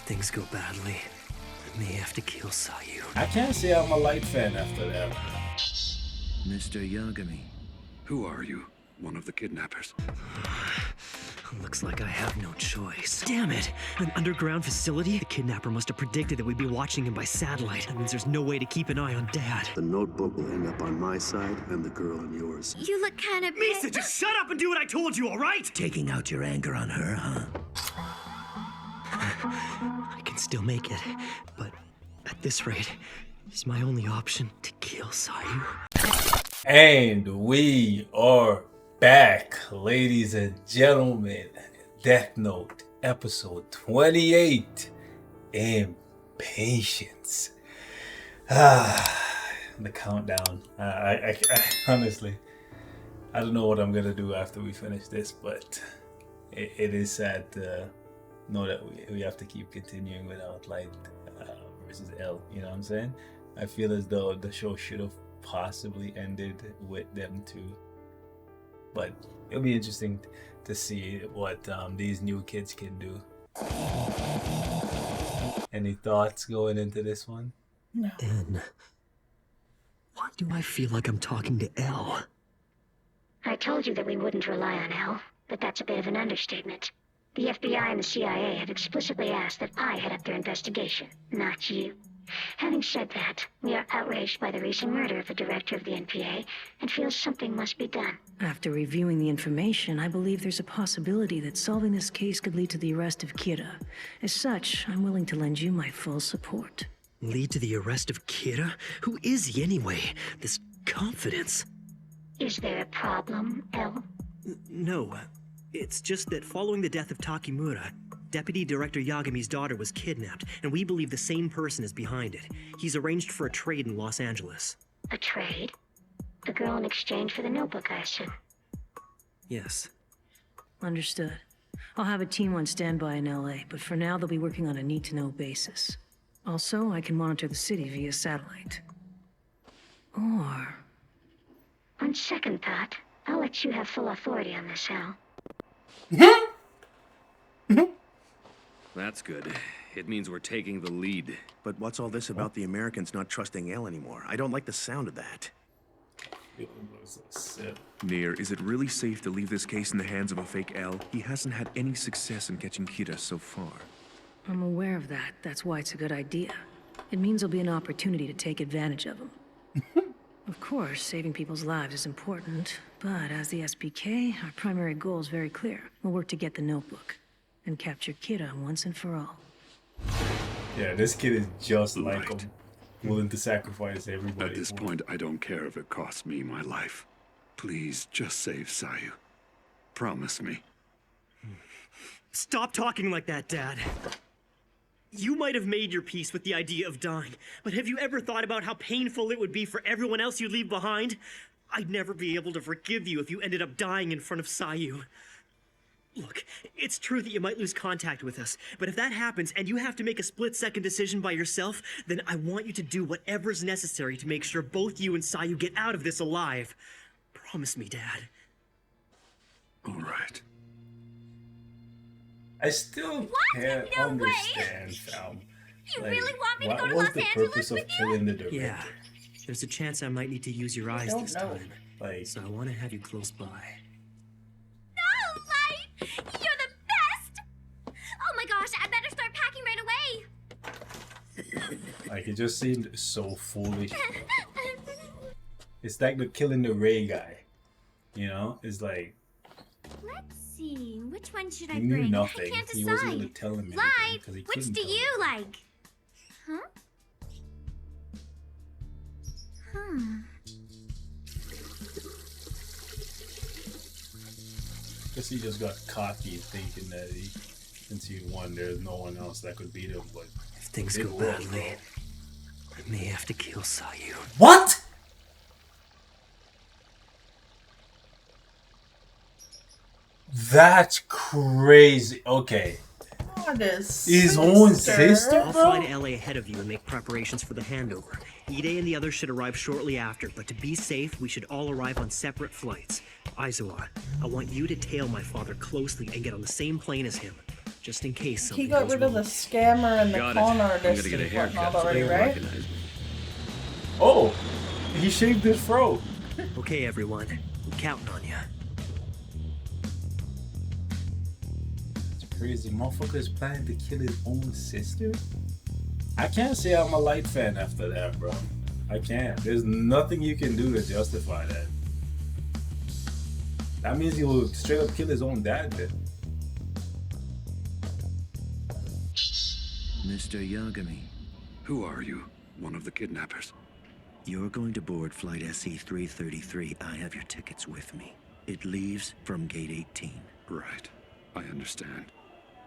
things go badly, I may have to kill Sayu. I can't say I'm a Light fan after that. Mr. Yagami. Who are you? One of the kidnappers? Looks like I have no choice. Damn it! An underground facility? The kidnapper must have predicted that we'd be watching him by satellite. That means there's no way to keep an eye on Dad. The notebook will end up on my side and the girl on yours. You look kind of... Misa, just shut up and do what I told you, all right? Taking out your anger on her, huh? I can still make it, but at this rate, it's my only option to kill Sayu. And we are back, ladies and gentlemen. Death Note, episode 28. Impatience. The countdown. I honestly, I don't know what I'm gonna do after we finish this, but it is sad to know that we have to keep continuing without Light versus L. You know what I'm saying? I feel as though the show should have possibly ended with them two, but it'll be interesting to see what these new kids can do. Any thoughts going into this one? No. And why do I feel like I'm talking to L? I told you that we wouldn't rely on L, but that's a bit of an understatement. The FBI and the CIA have explicitly asked that I head up their investigation, not you. Having said that, we are outraged by the recent murder of the director of the NPA and feel something must be done. After reviewing the information, I believe there's a possibility that solving this case could lead to the arrest of Kira. As such, I'm willing to lend you my full support. Lead to the arrest of Kira? Who is he anyway? This confidence. Is there a problem, L? No, it's just that following the death of Takimura, Deputy Director Yagami's daughter was kidnapped, and we believe the same person is behind it. He's arranged for a trade in Los Angeles. A trade? The girl in exchange for the notebook, I assume. Yes. Understood. I'll have a team on standby in LA, but for now they'll be working on a need-to-know basis. Also, I can monitor the city via satellite. Or... On second thought, I'll let you have full authority on this, Al. That's good. It means we're taking the lead. But what's all this about the Americans not trusting L anymore? I don't like the sound of that. Near, is it really safe to leave this case in the hands of a fake L? He hasn't had any success in catching Kira so far. I'm aware of that. That's why it's a good idea. It means there'll be an opportunity to take advantage of him. Of course, saving people's lives is important, but as the SPK, our primary goal is very clear. We'll work to get the notebook and capture Kira once and for all. Yeah, this kid is just like him, willing to sacrifice everybody. At this point, I don't care if it costs me my life. Please, just save Sayu. Promise me. Stop talking like that, Dad. You might have made your peace with the idea of dying, but have you ever thought about how painful it would be for everyone else you leave behind? I'd never be able to forgive you if you ended up dying in front of Sayu. Look, it's true that you might lose contact with us, but if that happens and you have to make a split-second decision by yourself, then I want you to do whatever's necessary to make sure both you and Sayu get out of this alive. Promise me, Dad. All right. I still can't understand, fam. You Like, really want me to what go to was Los the Angeles purpose with of you? killing the director? Yeah, there's a chance I might need to use your eyes this time. Like, So I want to have you close by. No, Light! You're the best! Oh my gosh, I better start packing right away! like it just seemed so foolish. It's like the killing the Ray guy. You know? It's like, Let's see, which one should I he knew bring? nothing. I can't He wasn't going to decide. tell him anything. Light, 'cause he which couldn't do tell you him. like? Huh? Guess he just got cocky thinking that since he won, there's no one else that could beat him. But If things it go worked, badly, bro. I may have to kill Sayu. What? That's crazy. Okay. What is His own sister? I'll fly to LA ahead of you and make preparations for the handover. Ide and the others should arrive shortly after, but to be safe, we should all arrive on separate flights. Aizawa, I want you to tail my father closely and get on the same plane as him. just in case He something got goes rid of the wrong. scammer and the Got it. con I'm artist gonna get a and haircut whatnot so already, they right? recognize me. Oh, he shaved his fro. Okay, everyone. I'm counting on you. It's crazy. Motherfucker is planning to kill his own sister? I can't say I'm a Light fan after that, bro. I can't. There's nothing you can do to justify that. That means he will straight up kill his own dad then. Mr. Yagami, Who are you? One of the kidnappers? you're going to board flight SE-333. I have your tickets with me. It leaves from gate 18. Right. I understand.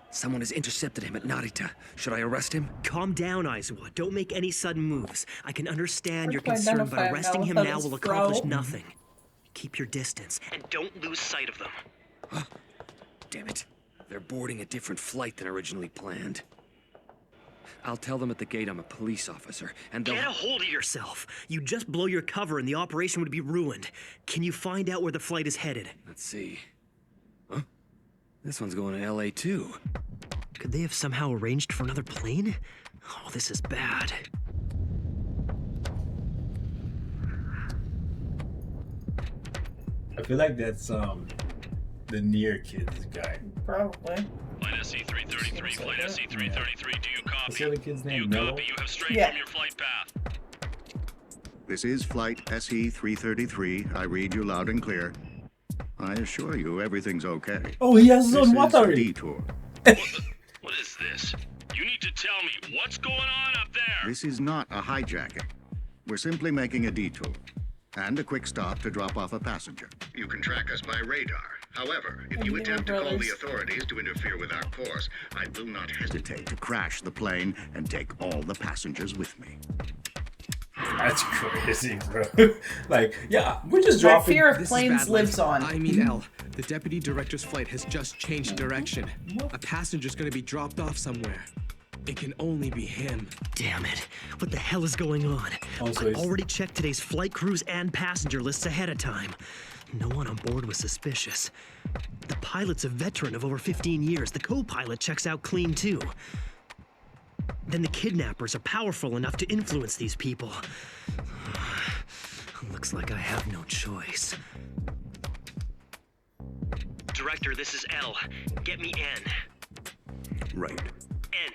Someone has intercepted him at Narita. Should I arrest him? Calm down, Aizawa. Don't make any sudden moves. I can understand your Hard to concern, but identify him arresting now him without now his will fro. accomplish nothing. Keep your distance, and don't lose sight of them. Damn it. They're boarding a different flight than originally planned. I'll tell them at the gate I'm a police officer, and they'll... Get a hold of yourself. You just blow your cover and the operation would be ruined. Can you find out where the flight is headed? Let's see. Huh? This one's going to LA too. Could they have somehow arranged for another plane? Oh, this is bad. I feel like that's the near kids guy. Probably. Flight SE-333, Flight SE-333, do you copy? What's the other kid's Do name? you Mello? copy? You have strayed Yeah. from your flight path. This is Flight SE-333. I read you loud and clear. I assure you everything's okay. Oh, he has his This own is what a already? detour. What is this? You need to tell me what's going on up there. This is not a hijacking. We're simply making a detour. And a quick stop to drop off a passenger. You can track us by radar. However, if you attempt to call the authorities to interfere with our course, I will not hesitate to crash the plane and take all the passengers with me. That's crazy, bro. Like, yeah, we're just My dropping. fear of This is planes bad lives life. on. I mean, L. The deputy director's flight has just changed direction. A passenger's gonna be dropped off somewhere. It can only be him. Damn it. What the hell is going on? Also, I it's- already checked today's flight crews and passenger lists ahead of time. No one on board was suspicious. The pilot's a veteran of over 15 years. The co-pilot checks out clean too. Then the kidnappers are powerful enough to influence these people. Looks like I have no choice. Director, this is L. Get me N. Right. N.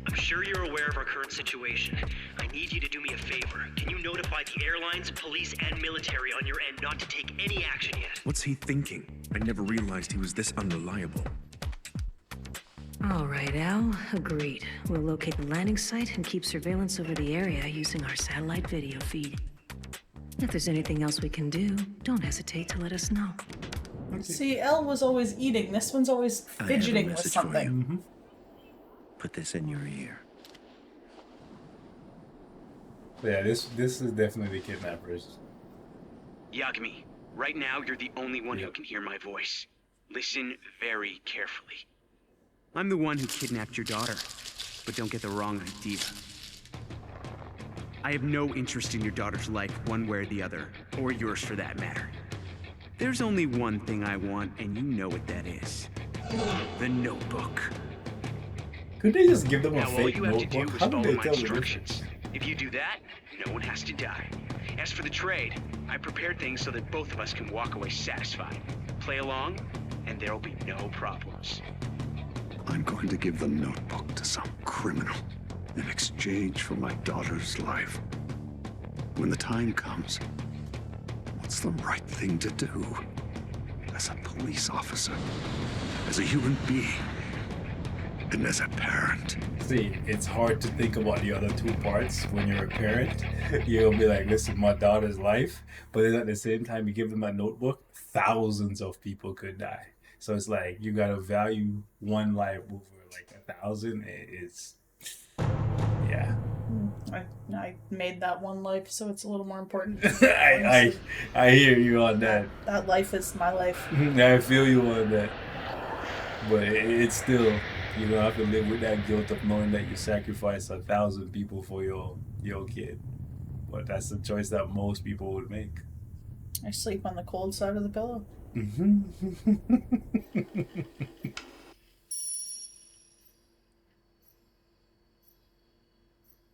I'm sure you're aware of our current situation. I need you to do me a favor. Can you notify the airlines, police, and military on your end not to take any action yet? What's he thinking? I never realized he was this unreliable. All right, Al. Agreed. We'll locate the landing site and keep surveillance over the area using our satellite video feed. If there's anything else we can do, don't hesitate to let us know. See, Elle was always eating. This one's always I have a fidgeting with message for something. you. Put this in your ear. Yeah, this is definitely kidnappers. Yagami, right now you're the only one who can hear my voice. Listen very carefully. I'm the one who kidnapped your daughter, but don't get the wrong idea. I have no interest in your daughter's life one way or the other, or yours for that matter. There's only one thing I want, and you know what that is. The notebook. Could they just give them a Now all fake you have to do notebook? is How do follow they my tell the instructions. If you do that, no one has to die. As for the trade, I prepared things so that both of us can walk away satisfied. Play along, and there'll be no problems. I'm going to give the notebook to some criminal in exchange for my daughter's life. When the time comes, what's the right thing to do? As a police officer, as a human being, and as a parent. See, it's hard to think about the other two parts when you're a parent. You'll be like, this is my daughter's life. But then at the same time, you give them a notebook, thousands of people could die. So it's like, you gotta value one life over like 1,000. It's, yeah. I made that one life, so it's a little more important. I hear you on that. That life is my life. I feel you on that. But it's still, you don't have to live with that guilt of knowing that you sacrificed 1,000 people for your kid. But that's the choice that most people would make. I sleep on the cold side of the pillow.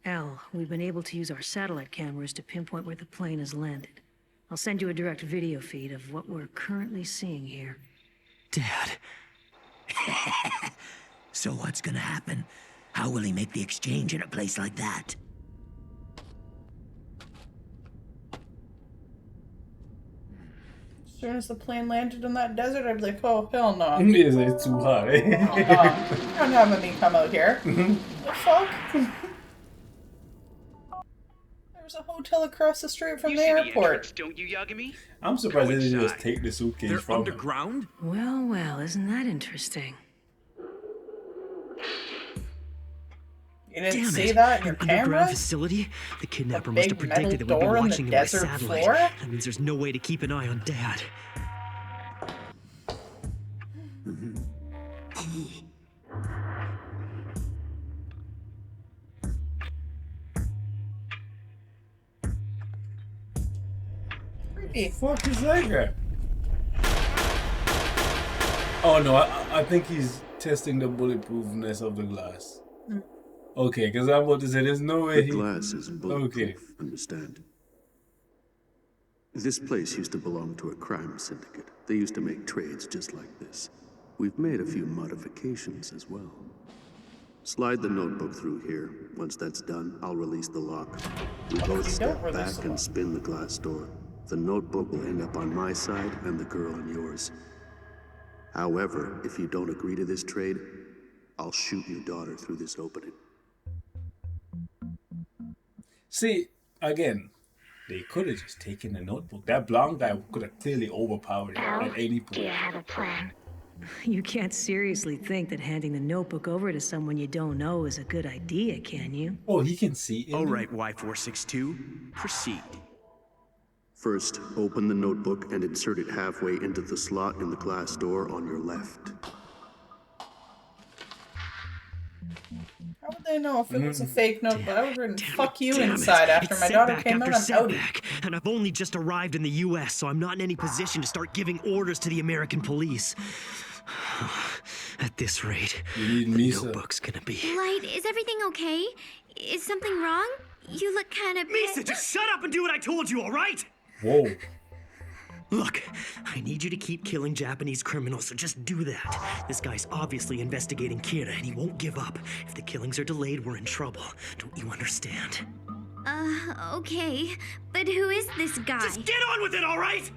L, we've been able to use our satellite cameras to pinpoint where the plane has landed. I'll send you a direct video feed of what we're currently seeing here. Dad. So what's gonna happen? How will he make the exchange in a place like that? As soon as the plane landed in that desert, I'd be like, oh, hell no. Is it too high? You don't have me come out here. The fuck? There's a hotel across the street from the airport. Don't you, Yagami? I'm surprised they didn't just take the suitcase They're from him. underground? Well, well, isn't that interesting? You didn't Damn see it. that in your Underground camera? facility? The kidnapper A must have big predicted that metal we'd be door in the watching him by desert satellite. floor? That means there's no way to keep an eye on Dad. Creepy. Fuck is that guy? Oh no, I think he's testing the bulletproofness of the glass. Okay, because I'm about to say there's no way The glass is bulletproof, understand? This place used to belong to a crime syndicate. They used to make trades just like this. We've made a few modifications as well. Slide the notebook through here. Once that's done, I'll release the lock. We both step back and spin the glass door. The notebook will end up on my side and the girl on yours. However, if you don't agree to this trade, I'll shoot your daughter through this opening. See, again, they could have just taken the notebook. That blonde guy could have clearly overpowered it at any point. Do you have a plan? You can't seriously think that handing the notebook over to someone you don't know is a good idea, can you? Oh, he can see it. All right, Y462, proceed. First, open the notebook and insert it halfway into the slot in the glass door on your left. How would they know if it was a fake notebook? I would have written fuck you inside after my daughter came out on Audi. And I've only just arrived in the U.S., so I'm not in any position to start giving orders to the American police. At this rate, the notebook's gonna be... Light, is everything okay? Is something wrong? You look kind of... Misa, just shut up and do what I told you, all right? Whoa. Look, I need you to keep killing Japanese criminals, so just do that. This guy's obviously investigating Kira, and he won't give up. If the killings are delayed, we're in trouble. Don't you understand? Okay. But who is this guy? Just get on with it, all right?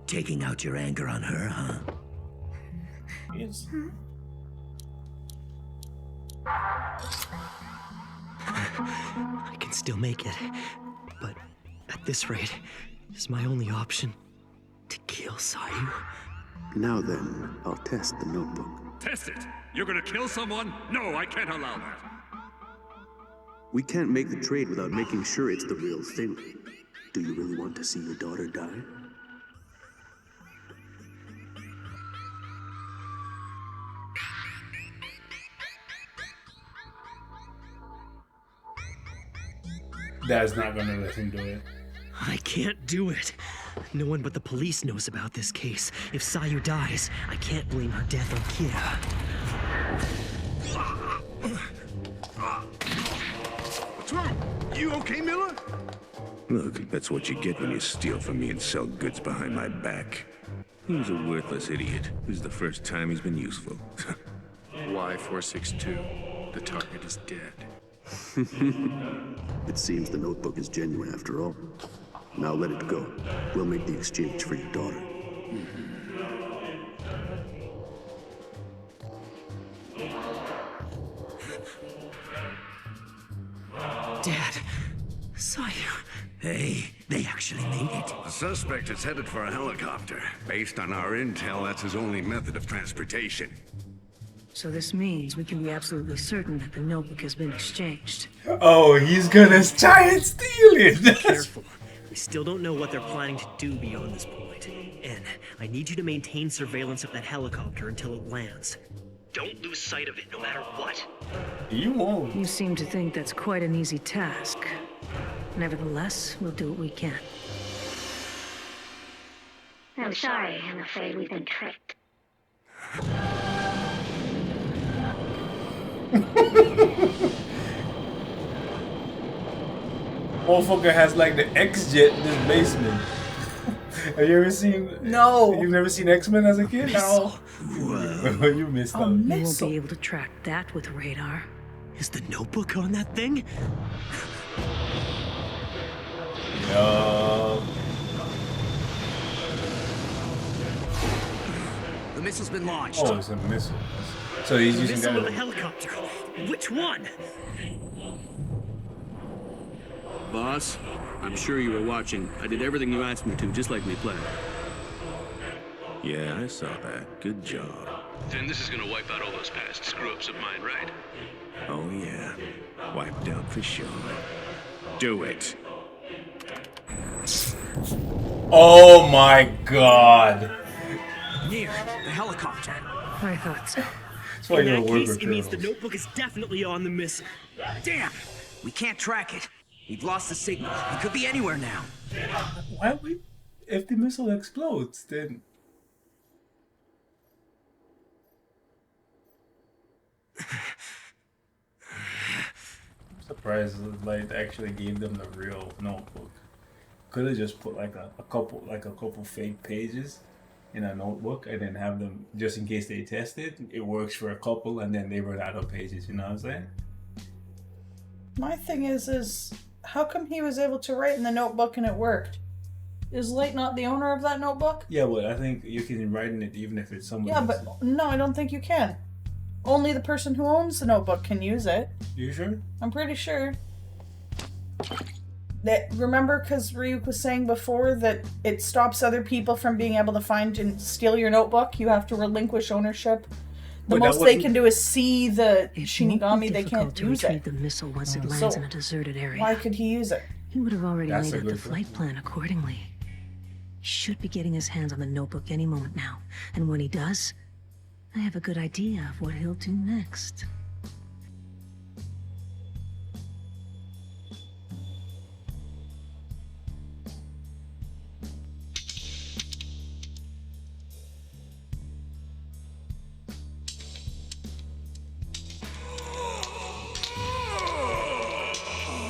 Taking out your anger on her, huh? Yes. I can still make it, but at this rate, it's my only option to kill Sayu. Now then, I'll test the notebook. Test it! You're gonna kill someone? No, I can't allow that. We can't make the trade without making sure it's the real thing. Do you really want to see your daughter die? Dad's not gonna let him do it. I can't do it. No one but the police knows about this case. If Sayu dies, I can't blame her death on Kira. What's wrong? You okay, Miller? Look, that's what you get when you steal from me and sell goods behind my back. He was a worthless idiot. This is the first time he's been useful. Y462, the target is dead. It seems the notebook is genuine after all. Now let it go. We'll make the exchange for your daughter. Dad, Sayu. Hey, they actually made it. The suspect is headed for a helicopter. Based on our intel, that's his only method of transportation. So this means we can be absolutely certain that the notebook has been exchanged. Oh, he's gonna try and steal it. Be careful. We still don't know what they're planning to do beyond this point. And I need you to maintain surveillance of that helicopter until it lands. Don't lose sight of it, no matter what. You won't. You seem to think that's quite an easy task. Nevertheless, we'll do what we can. I'm sorry, I'm afraid we've been tricked. Motherfucker has like the X-Jet in his basement. Have you ever seen? No. You've never seen X-Men as a kid? No. You missed out. You won't be able to track that with radar. Is the notebook on that thing? Yeah. The missile's been launched. Oh, it's a missile. So he's using Missile or the that. helicopter? Which one? Boss, I'm sure you were watching. I did everything you asked me to, just like we planned. Yeah, I saw that. Good job. Then this is gonna wipe out all those past screw-ups of mine, right? Oh, yeah. Wiped out for sure. Do it. Oh my god. Near the helicopter. I thought so. That's why In you're a that worker case, it means the criminals. notebook is definitely on the missile. Damn! We can't track it. We've lost the signal. It could be anywhere now. Why would we? If the missile explodes, then. I'm surprised Light actually gave them the real notebook. Could have just put like a couple fake pages in a notebook and then have them just in case they test it. It works for a couple and then they run out of pages. You know what I'm saying? My thing is how come he was able to write in the notebook and it worked? Is Light not the owner of that notebook? Yeah, but I think you can write in it even if it's someone. Yeah, but no, I don't think you can. Only the person who owns the notebook can use it. You sure? I'm pretty sure. That remember, because Ryuk was saying before that it stops other people from being able to find and steal your notebook. You have to relinquish ownership. The most they can do is see the Shinigami. They can't To use retrieve it. the missile once it lands So, in a deserted area. why could he use it? He would have already That's laid a out the good flight plan accordingly. He should be getting his hands on the notebook any moment now. And when he does, I have a good idea of what he'll do next.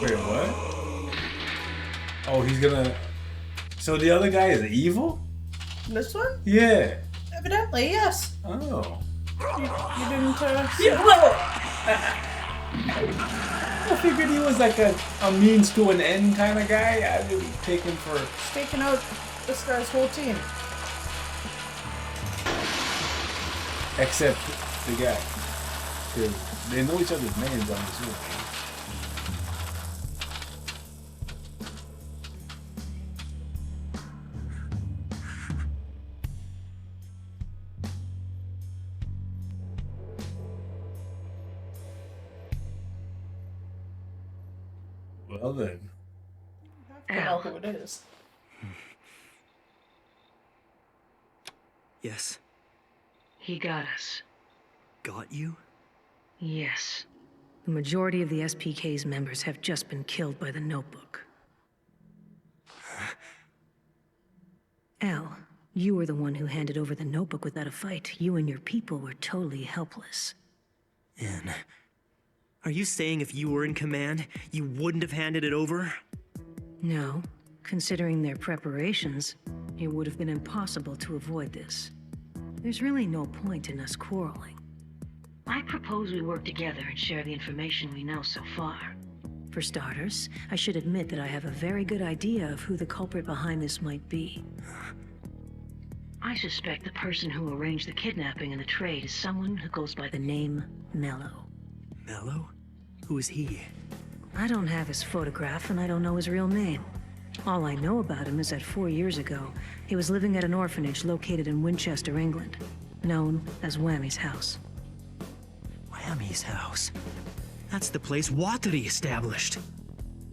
Wait, what? Oh, he's gonna. So the other guy is evil? This one? Yeah. Evidently, yes. Oh. You didn't. Yeah, well, I figured he was like a means to an end kind of guy. I didn't take him for. Taking out this guy's whole team. Except the guy. Because they know each other's names, I'm assuming. Well then. I know who it is. Yes. He got us. Got you? Yes. The majority of the SPK's members have just been killed by the notebook. Al, you were the one who handed over the notebook without a fight. You and your people were totally helpless. And are you saying if you were in command, you wouldn't have handed it over? No. Considering their preparations, it would have been impossible to avoid this. There's really no point in us quarreling. I propose we work together and share the information we know so far. For starters, I should admit that I have a very good idea of who the culprit behind this might be. I suspect the person who arranged the kidnapping and the trade is someone who goes by the name Mello. Mello? Who is he? I don't have his photograph and I don't know his real name. All I know about him is that 4 years ago, he was living at an orphanage located in Winchester, England, known as Whammy's house. Whammy's house? That's the place Watari established.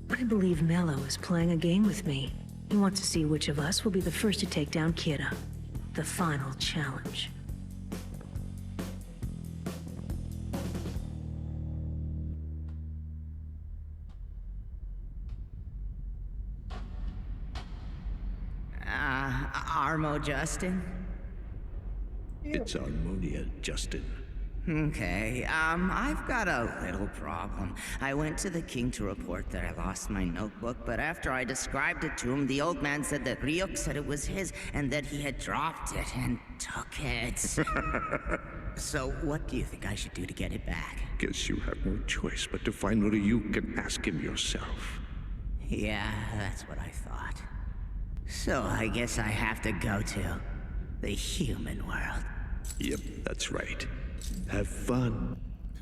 I believe Mello is playing a game with me. He wants to see which of us will be the first to take down Kira. The final challenge. Armo Justin? It's Harmonia, Justin. Okay, I've got a little problem. I went to the king to report that I lost my notebook, but after I described it to him, the old man said that Ryuk said it was his and that he had dropped it and took it. So, what do you think I should do to get it back? Guess you have no choice but to find Ryuk and ask him yourself. Yeah, that's what I thought. So, I guess I have to go to the human world. Yep, that's right. Have fun.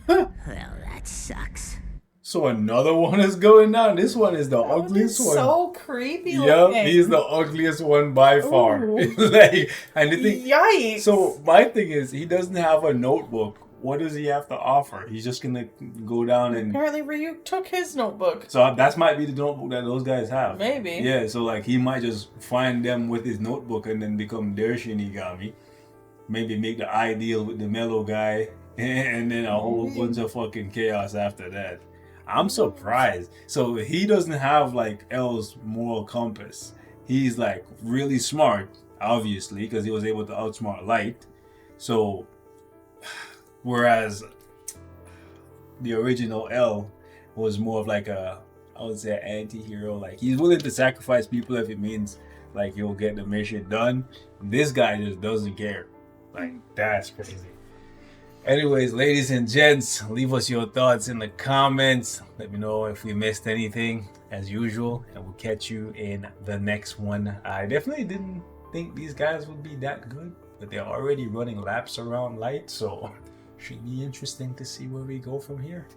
Well, that sucks. So another one is going down. This one is the ugliest one. So creepy Yep, looking. he's the ugliest one by far. Like, and the thing, yikes. So my thing is, he doesn't have a notebook. What does he have to offer? He's just gonna go down and. Apparently, Ryuk took his notebook. So that might be the notebook that those guys have. Maybe. Yeah. So like he might just find them with his notebook and then become their Shinigami. Maybe make the eye deal with the mellow guy, and then a whole bunch of fucking chaos after that. I'm surprised. So he doesn't have like L's moral compass. He's like really smart, obviously, because he was able to outsmart Light. So, whereas the original L was more of like I would say, anti-hero. Like he's willing to sacrifice people if it means like he'll get the mission done. This guy just doesn't care. Like, that's crazy. Anyways, ladies and gents, leave us your thoughts in the comments. Let me know if we missed anything, as usual, and we'll catch you in the next one. I definitely didn't think these guys would be that good, but they're already running laps around Light, so should be interesting to see where we go from here.